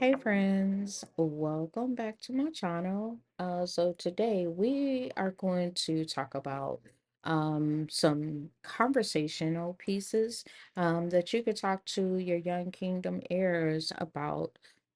Hey friends, welcome back to my channel. So today we are going to talk about some conversational pieces that you could talk to your young kingdom heirs about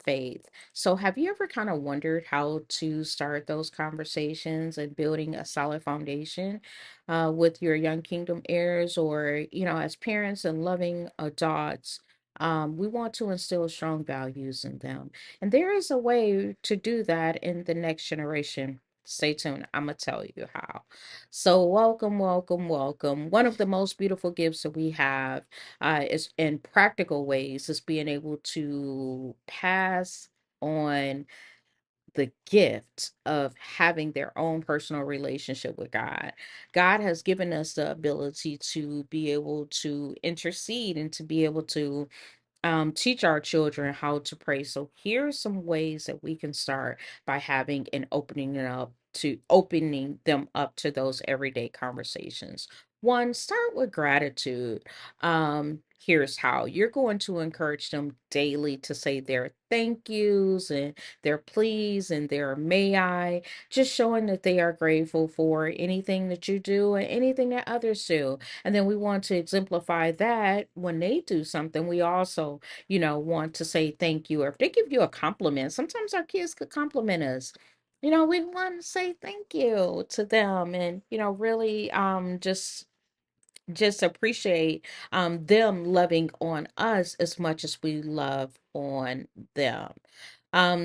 faith. So have you ever kind of wondered how to start those conversations and building a solid foundation with your young kingdom heirs, or as parents and loving adults? We want to instill strong values in them. And there is a way to do that in the next generation. Stay tuned. I'm going to tell you how. So, welcome, welcome, welcome. One of the most beautiful gifts that we have is in practical ways is being able to pass on the gift of having their own personal relationship with God. God has given us the ability to be able to intercede and to be able to teach our children how to pray. So here are some ways that we can start by having and opening them up to those everyday conversations. One, start with gratitude. Here's how you're going to encourage them daily to say their thank yous and their please and their may I, just showing that they are grateful for anything that you do and anything that others do. And then we want to exemplify that when they do something, we also, want to say thank you. Or if they give you a compliment, sometimes our kids could compliment us. We want to say thank you to them and, really just appreciate them loving on us as much as we love on them.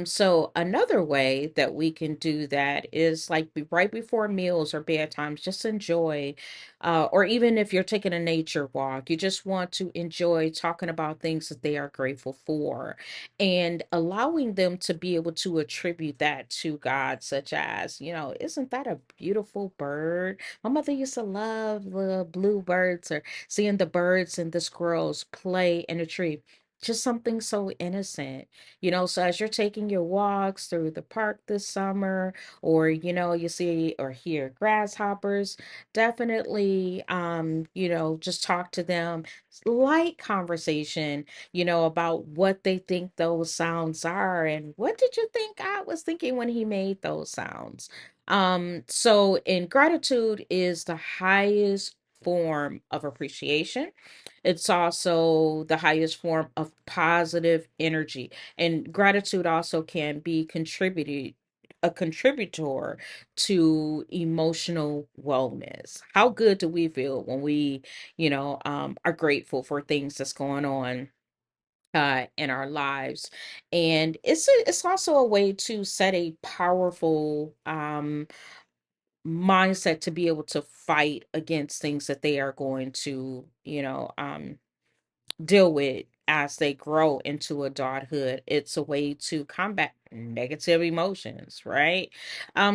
So another way that we can do that is like right before meals or bedtimes, just enjoy, or even if you're taking a nature walk, you just want to enjoy talking about things that they are grateful for and allowing them to be able to attribute that to God, such as, isn't that a beautiful bird? My mother used to love the bluebirds or seeing the birds and the squirrels play in a tree. Just something so innocent, so as you're taking your walks through the park this summer, or you see or hear grasshoppers, definitely just talk to them, light conversation, about what they think those sounds are and what did you think God was thinking when he made those sounds. So in gratitude is the highest form of appreciation. It's also the highest form of positive energy. And gratitude also can be contributed a contributor to emotional wellness. How good do we feel when we, are grateful for things that's going on in our lives? And it's also a way to set a powerful mindset to be able to fight against things that they are going to, deal with as they grow into adulthood. It's a way to combat negative emotions, right?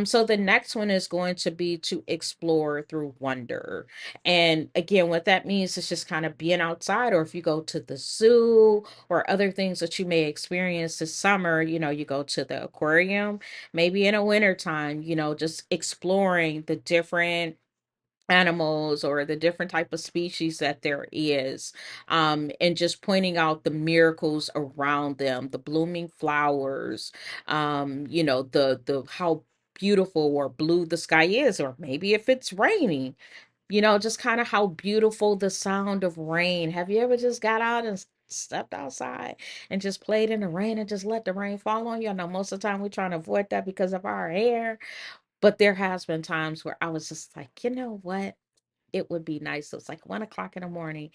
So the next one is going to be to explore through wonder. And again, what that means is just kind of being outside, or if you go to the zoo or other things that you may experience this summer, you go to the aquarium, maybe in a winter time, just exploring the different animals or the different type of species that there is, and just pointing out the miracles around them, the blooming flowers, the how beautiful or blue the sky is, or maybe if it's raining, just kind of how beautiful the sound of rain. Have you ever just got out and stepped outside and just played in the rain and just let the rain fall on you? I know most of the time we're trying to avoid that because of our hair, but there has been times where I was just like, you know what, it would be nice. So it's like 1 o'clock in the morning.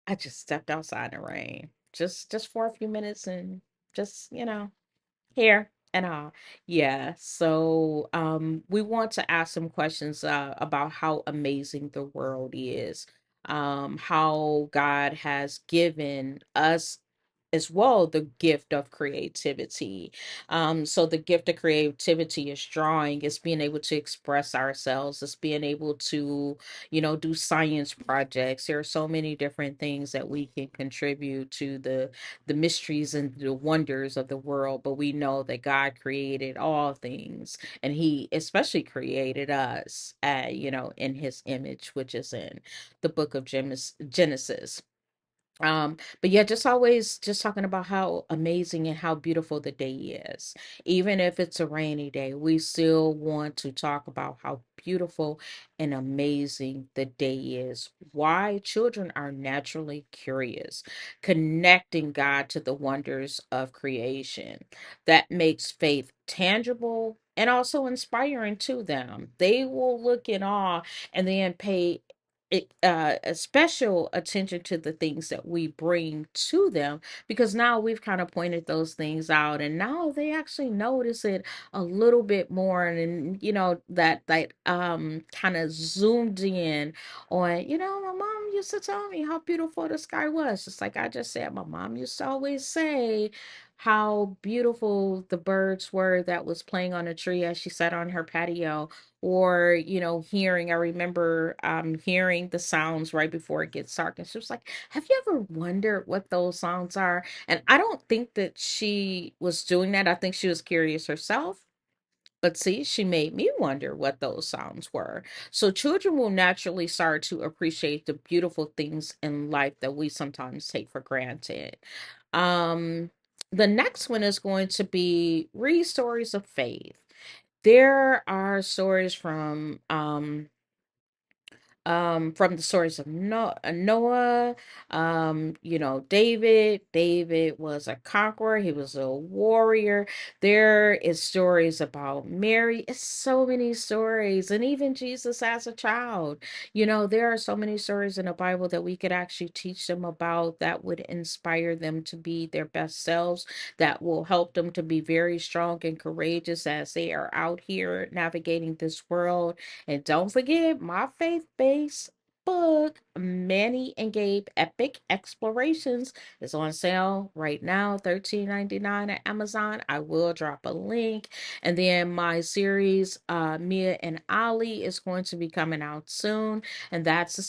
I just stepped outside in the rain, just for a few minutes, and just here and all. Yeah. So we want to ask some questions about how amazing the world is, how God has given us as well the gift of creativity. So the gift of creativity is drawing, it's being able to express ourselves, it's being able to, do science projects. There are so many different things that we can contribute to the mysteries and the wonders of the world. But we know that God created all things, and He especially created us, in His image, which is in the book of Genesis. But yeah, just always just talking about how amazing and how beautiful the day is. Even if it's a rainy day, we still want to talk about how beautiful and amazing the day is. Why children are naturally curious, connecting God to the wonders of creation. That makes faith tangible and also inspiring to them. They will look in awe and then pay a special attention to the things that we bring to them, because now we've kind of pointed those things out and now they actually notice it a little bit more, and that kind of zoomed in on, my mom used to tell me how beautiful the sky was, just like I just said. My mom used to always say how beautiful the birds were that was playing on a tree as she sat on her patio, or hearing, I remember hearing the sounds right before it gets dark, and she was like, have you ever wondered what those sounds are? And I don't think that she was doing that. I think she was curious herself. But see, she made me wonder what those sounds were. So children will naturally start to appreciate the beautiful things in life that we sometimes take for granted. um the next one is going to be read stories of faith. There are stories from the stories of Noah. David was a conqueror. He was a warrior. There is stories about Mary. It's so many stories, and even Jesus as a child. There are so many stories in the Bible that we could actually teach them about, that would inspire them to be their best selves, that will help them to be very strong and courageous as they are out here navigating this world. And don't forget my faith based book, Manny and Gabe Epic Explorations, is on sale right now, 13.99 at Amazon. I will drop a link. And then my series, Mia and Ali, is going to be coming out soon. And that's a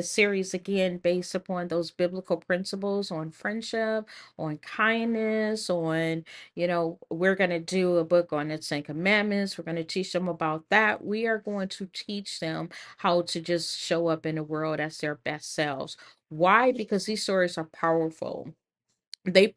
series again based upon those biblical principles on friendship, on kindness, on we're going to do a book on the Ten Commandments. We're going to teach them about that. We are going to teach them how to just show up in the world as their best selves. Why? Because these stories are powerful. They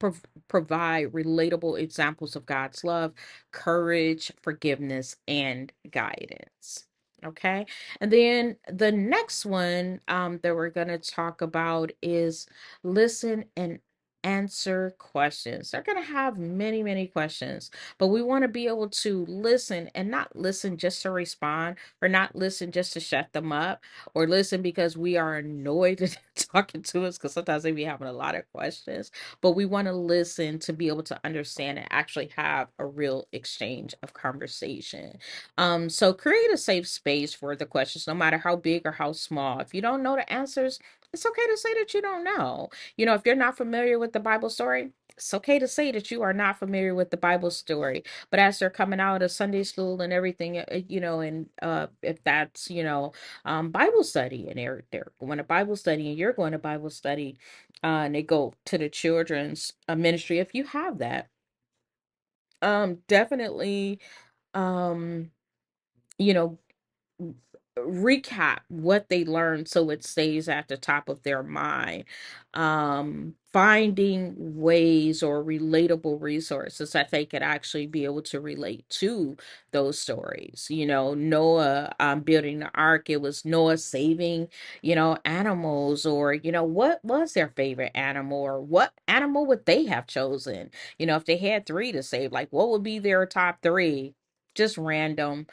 provide relatable examples of God's love, courage, forgiveness, and guidance. Okay. And then the next one that we're going to talk about is listen and answer questions. They're going to have many, many questions, but we want to be able to listen and not listen just to respond, or not listen just to shut them up, or listen because we are annoyed that they're talking to us, because sometimes they be having a lot of questions, but we want to listen to be able to understand and actually have a real exchange of conversation. So create a safe space for the questions, no matter how big or how small. If you don't know the answers, it's okay to say that you don't know. If you're not familiar with the Bible story, it's okay to say that you are not familiar with the Bible story. But as they're coming out of Sunday school and everything, and if that's Bible study, and they're going to Bible study, and you're going to Bible study, and they go to the children's ministry, if you have that, definitely, um you know recap what they learned so it stays at the top of their mind. Finding ways or relatable resources that they could actually be able to relate to those stories. Noah building the ark, it was Noah saving animals, or what was their favorite animal, or what animal would they have chosen. If they had three to save, like what would be their top three. Just random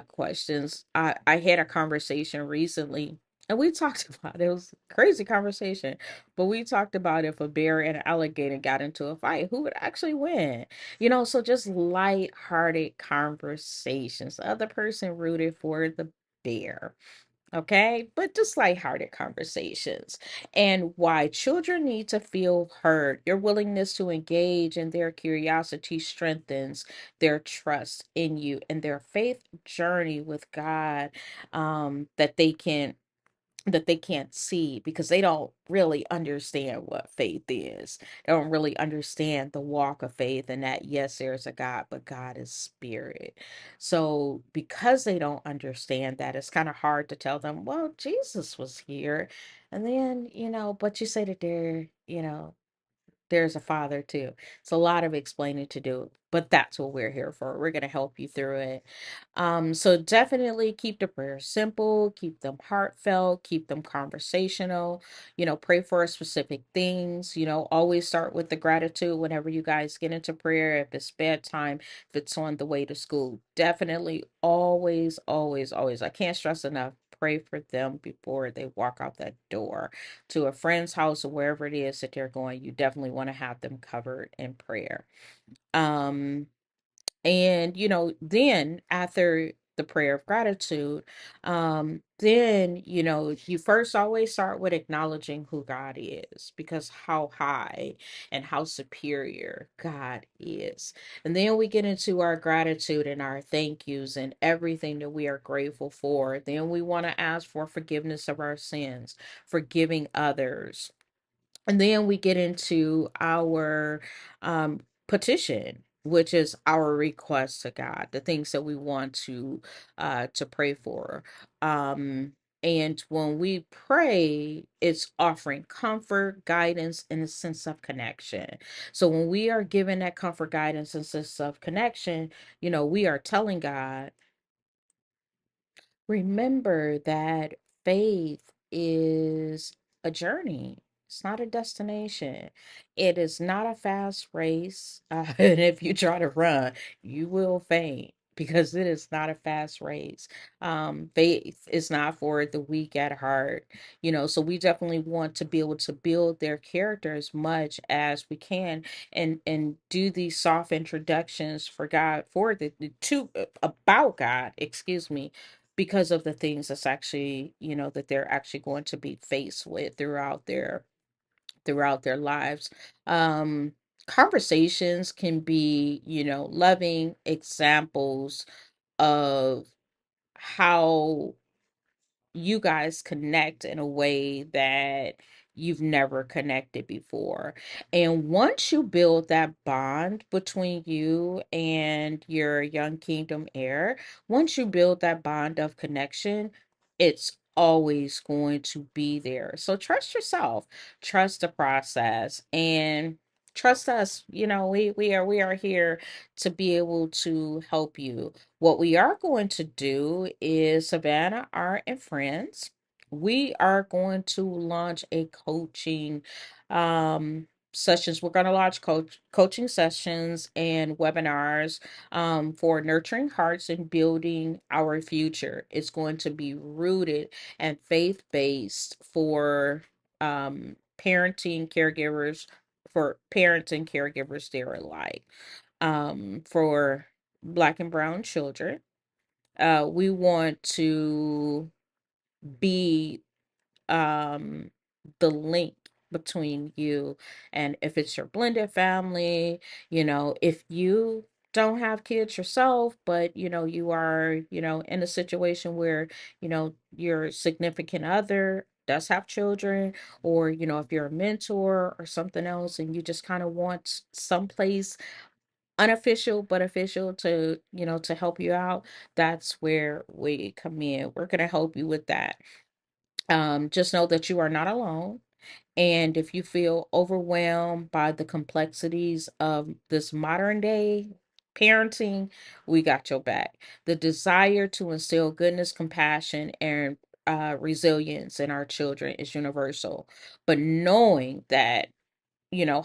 questions. I had a conversation recently, and we talked about it. It was a crazy conversation, but we talked about if a bear and an alligator got into a fight, who would actually win? So just light-hearted conversations. The other person rooted for the bear. Okay, but just lighthearted conversations. And why children need to feel heard. Your willingness to engage and their curiosity strengthens their trust in you and their faith journey with God, that they can that they can't see because they don't really understand what faith is. They don't really understand the walk of faith and that, yes, there's a God, but God is spirit. So, because they don't understand that, it's kind of hard to tell them, well, Jesus was here. And then, but you say that there's a father too. It's a lot of explaining to do, but that's what we're here for. We're going to help you through it. So definitely keep the prayers simple, keep them heartfelt, keep them conversational. Pray for specific things. Always start with the gratitude whenever you guys get into prayer. If it's bedtime, if it's on the way to school, definitely always, always, always. I can't stress enough. Pray for them before they walk out that door to a friend's house or wherever it is that they're going. You definitely want to have them covered in prayer. Um, and then after the prayer of gratitude, then you first always start with acknowledging who God is, because how high and how superior God is. And then we get into our gratitude and our thank yous and everything that we are grateful for. Then we want to ask for forgiveness of our sins, forgiving others, and then we get into our petition, which is our request to God, the things that we want to pray for. Um, and when we pray, it's offering comfort, guidance, and a sense of connection. So when we are given that comfort, guidance, and sense of connection, we are telling God, remember that faith is a journey. It's not a destination. It is not a fast race. And if you try to run, you will faint because it is not a fast race. Faith is not for the weak at heart. So we definitely want to be able to build their character as much as we can, and do these soft introductions for God, for the to about God, excuse me, because of the things that's actually, that they're actually going to be faced with throughout their lives. um Conversations can be, loving examples of how you guys connect in a way that you've never connected before. And once you build that bond between you and your young kingdom heir, once you build that bond of connection, it's always going to be there. So trust yourself, trust the process, and trust us. We are here to be able to help you. What we are going to do is, Savannah, Art, and Friends, we are going to launch a coaching sessions. We're going to launch coaching sessions and webinars for nurturing hearts and building our future. It's going to be rooted and faith-based parenting caregivers, for parents and caregivers there alike, for Black and brown children. We want to be um the link between you, and if it's your blended family, if you don't have kids yourself, but you are, in a situation where, your significant other does have children, or if you're a mentor or something else and you just kind of want someplace unofficial but official to, to help you out, that's where we come in. We're going to help you with that. Just know that you are not alone. And if you feel overwhelmed by the complexities of this modern day parenting, we got your back. The desire to instill goodness, compassion, and resilience in our children is universal. But knowing that,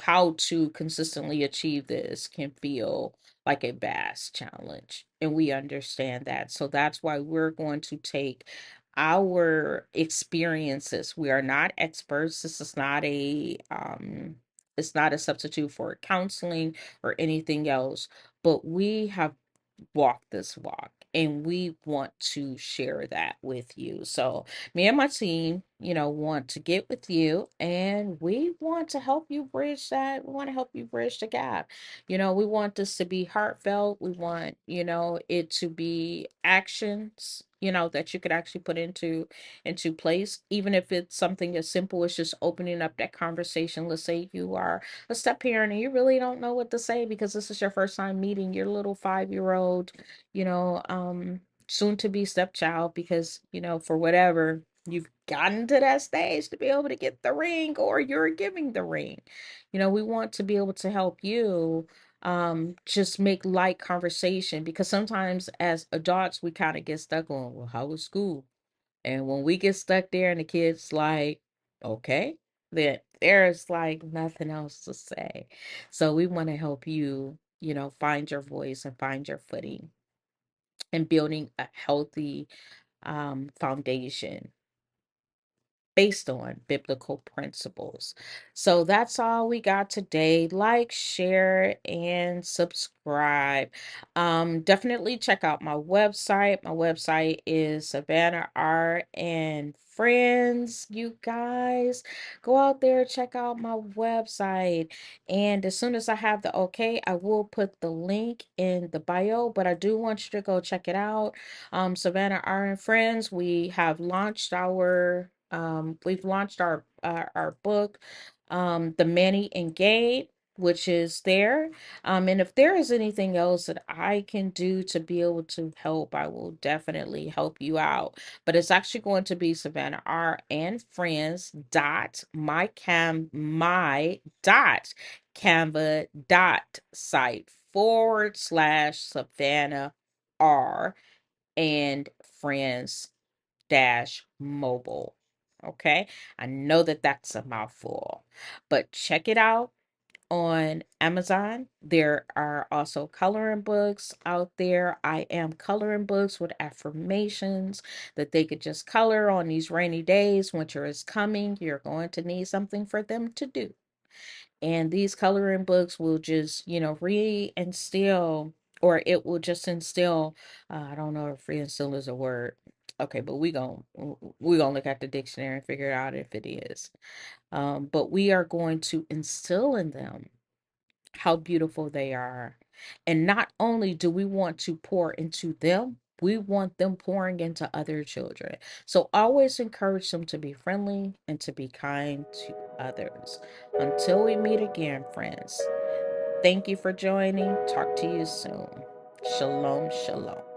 how to consistently achieve this can feel like a vast challenge. And we understand that. So that's why we're going to take our experiences. We are not experts. This is not it's not a substitute for counseling or anything else, but we have walk this walk and we want to share that with you. So me and my team, want to get with you, and we want to help you bridge that. We want to help you bridge the gap. We want this to be heartfelt. We want, it to be actions that you could actually put into place, even if it's something as simple as just opening up that conversation. Let's say you are a step parent and you really don't know what to say because this is your first time meeting your little 5-year old, you know um soon to be stepchild, because for whatever, you've gotten to that stage to be able to get the ring, or you're giving the ring. We want to be able to help you, just make light conversation, because sometimes as adults we kind of get stuck on, well, how was school? And when we get stuck there and the kids like, okay, then there's like nothing else to say. So we want to help you, find your voice and find your footing and building a healthy foundation based on biblical principles. So that's all we got today. Like, share, and subscribe. Definitely check out my website. My website is Savannah Art and Friends. You guys go out there, check out my website. And as soon as I have the okay, I will put the link in the bio. But I do want you to go check it out. Savannah R and Friends, we've launched our book, The Manny and Gabe, which is there. And if there is anything else that I can do to be able to help, I will definitely help you out. But it's actually going to be Savannah R and Friends dot my dot Canva dot site / Savannah R and Friends dash mobile. Okay. I know that that's a mouthful, but check it out on Amazon. There are also coloring books out there. I am coloring books with affirmations that they could just color on these rainy days. Winter is coming. You're going to need something for them to do. And these coloring books will just, reinstill, or it will just instill. I don't know if reinstill is a word. Okay, but we gonna look at the dictionary and figure out if it is. But we are going to instill in them how beautiful they are. And not only do we want to pour into them, we want them pouring into other children. So always encourage them to be friendly and to be kind to others. Until we meet again, friends, thank you for joining. Talk to you soon. Shalom, shalom.